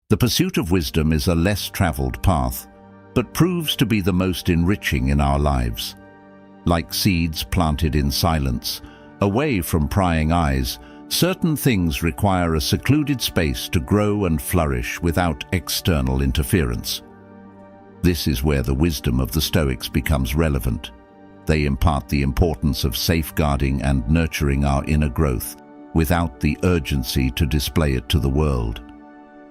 The pursuit of wisdom is a less traveled path, but proves to be the most enriching in our lives. Like seeds planted in silence, away from prying eyes, certain things require a secluded space to grow and flourish without external interference. This is where the wisdom of the Stoics becomes relevant. They impart the importance of safeguarding and nurturing our inner growth without the urgency to display it to the world.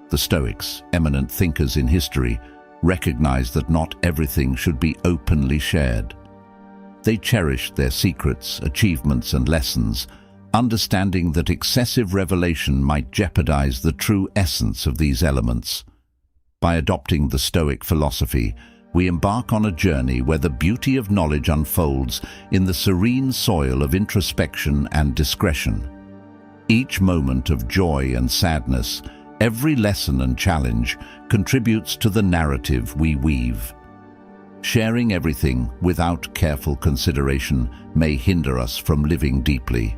The Stoics, eminent thinkers in history, recognized that not everything should be openly shared. They cherished their secrets, achievements, and lessons, understanding that excessive revelation might jeopardize the true essence of these elements. By adopting the Stoic philosophy, we embark on a journey where the beauty of knowledge unfolds in the serene soil of introspection and discretion. Each moment of joy and sadness, every lesson and challenge contributes to the narrative we weave. Sharing everything without careful consideration may hinder us from living deeply.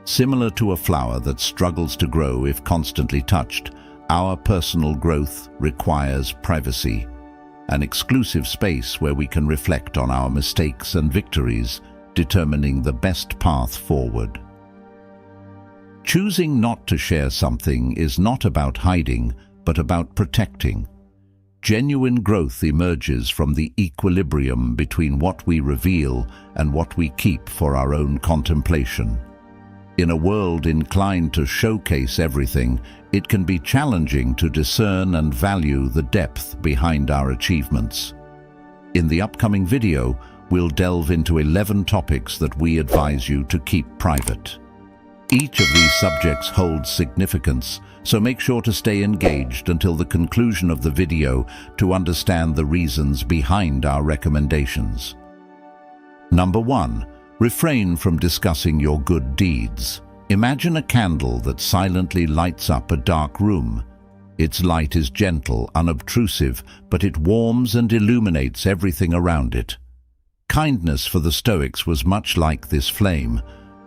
Similar to a flower that struggles to grow if constantly touched, our personal growth requires privacy, an exclusive space where we can reflect on our mistakes and victories, determining the best path forward. Choosing not to share something is not about hiding, but about protecting. Genuine growth emerges from the equilibrium between what we reveal and what we keep for our own contemplation. In a world inclined to showcase everything, it can be challenging to discern and value the depth behind our achievements. In the upcoming video, we'll delve into 11 topics that we advise you to keep private. Each of these subjects holds significance, so make sure to stay engaged until the conclusion of the video to understand the reasons behind our recommendations. Number 1. Refrain from discussing your good deeds. Imagine a candle that silently lights up a dark room. Its light is gentle, unobtrusive, but it warms and illuminates everything around it. Kindness for the Stoics was much like this flame.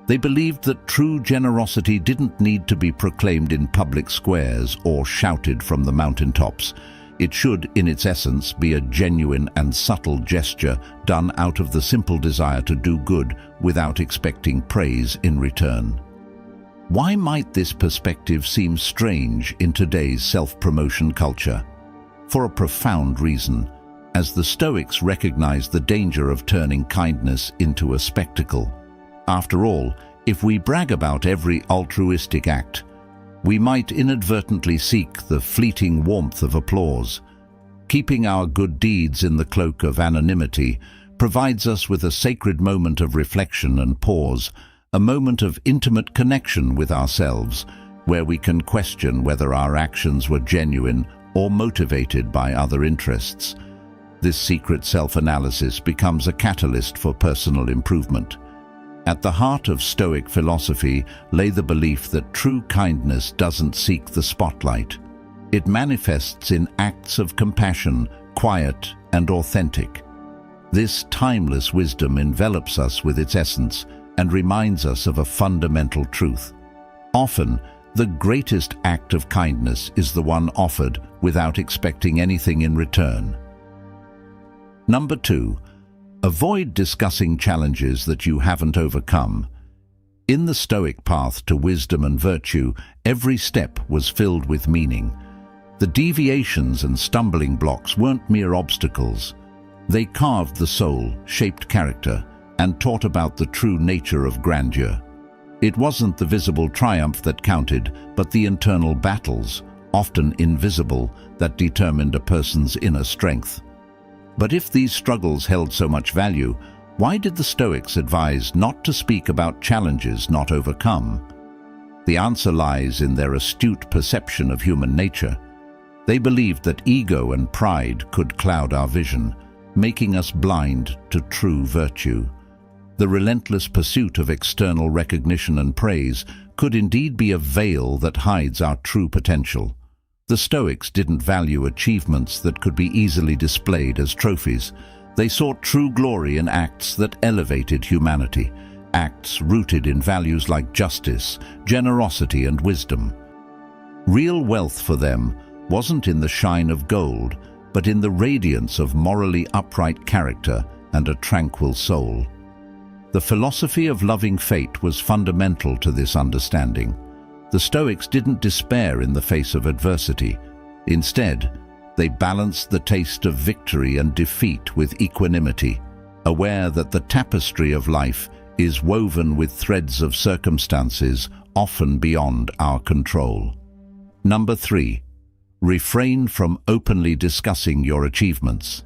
They believed that true generosity didn't need to be proclaimed in public squares or shouted from the mountaintops. It should, in its essence, be a genuine and subtle gesture done out of the simple desire to do good without expecting praise in return. Why might this perspective seem strange in today's self-promotion culture? For a profound reason, as the Stoics recognized the danger of turning kindness into a spectacle. After all, if we brag about every altruistic act, we might inadvertently seek the fleeting warmth of applause. Keeping our good deeds in the cloak of anonymity provides us with a sacred moment of reflection and pause, a moment of intimate connection with ourselves, where we can question whether our actions were genuine or motivated by other interests. This secret self-analysis becomes a catalyst for personal improvement. At the heart of Stoic philosophy lay the belief that true kindness doesn't seek the spotlight. It manifests in acts of compassion, quiet and authentic. This timeless wisdom envelops us with its essence and reminds us of a fundamental truth. Often, the greatest act of kindness is the one offered without expecting anything in return. Number 2. Avoid discussing challenges that you haven't overcome. In the Stoic path to wisdom and virtue, every step was filled with meaning. The deviations and stumbling blocks weren't mere obstacles. They carved the soul, shaped character, and taught about the true nature of grandeur. It wasn't the visible triumph that counted, but the internal battles, often invisible, that determined a person's inner strength. But if these struggles held so much value, why did the Stoics advise not to speak about challenges not overcome? The answer lies in their astute perception of human nature. They believed that ego and pride could cloud our vision, making us blind to true virtue. The relentless pursuit of external recognition and praise could indeed be a veil that hides our true potential. The Stoics didn't value achievements that could be easily displayed as trophies. They sought true glory in acts that elevated humanity, acts rooted in values like justice, generosity, and wisdom. Real wealth for them wasn't in the shine of gold, but in the radiance of morally upright character and a tranquil soul. The philosophy of loving fate was fundamental to this understanding. The Stoics didn't despair in the face of adversity. Instead, they balanced the taste of victory and defeat with equanimity, aware that the tapestry of life is woven with threads of circumstances often beyond our control. Number 3. Refrain from openly discussing your achievements.